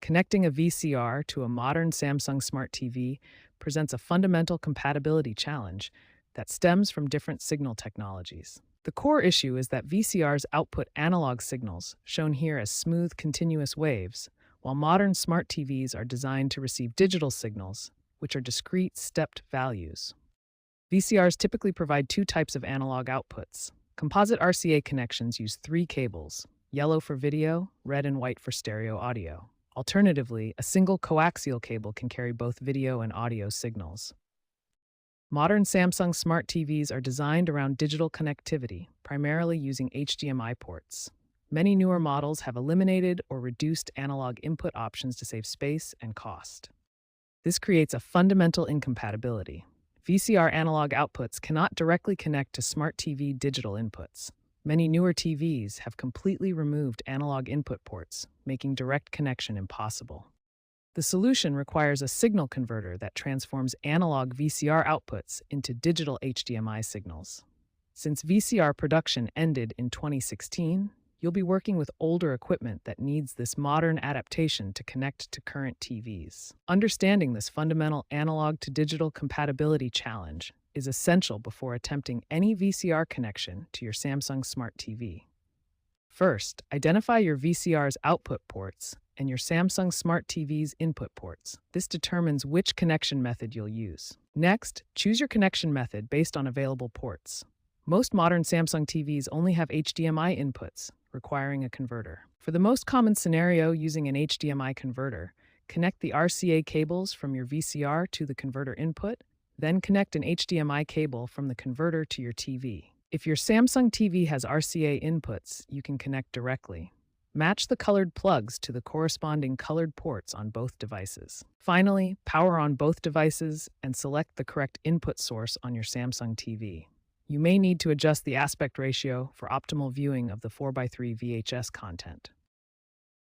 Connecting a VCR to a modern Samsung Smart TV presents a fundamental compatibility challenge that stems from different signal technologies. The core issue is that VCRs output analog signals, shown here as smooth, continuous waves, while modern smart TVs are designed to receive digital signals, which are discrete, stepped values. VCRs typically provide two types of analog outputs. Composite RCA connections use three cables: yellow for video, red and white for stereo audio. Alternatively, a single coaxial cable can carry both video and audio signals. Modern Samsung smart TVs are designed around digital connectivity, primarily using HDMI ports. Many newer models have eliminated or reduced analog input options to save space and cost. This creates a fundamental incompatibility. VCR analog outputs cannot directly connect to smart TV digital inputs. Many newer TVs have completely removed analog input ports, making direct connection impossible. The solution requires a signal converter that transforms analog VCR outputs into digital HDMI signals. Since VCR production ended in 2016, you'll be working with older equipment that needs this modern adaptation to connect to current TVs. Understanding this fundamental analog-to-digital compatibility challenge is essential before attempting any VCR connection to your Samsung Smart TV. First, identify your VCR's output ports and your Samsung Smart TV's input ports. This determines which connection method you'll use. Next, choose your connection method based on available ports. Most modern Samsung TVs only have HDMI inputs, requiring a converter. For the most common scenario using an HDMI converter, connect the RCA cables from your VCR to the converter input, then connect an HDMI cable from the converter to your TV. If your Samsung TV has RCA inputs, you can connect directly. Match the colored plugs to the corresponding colored ports on both devices. Finally, power on both devices and select the correct input source on your Samsung TV. You may need to adjust the aspect ratio for optimal viewing of the 4:3 VHS content.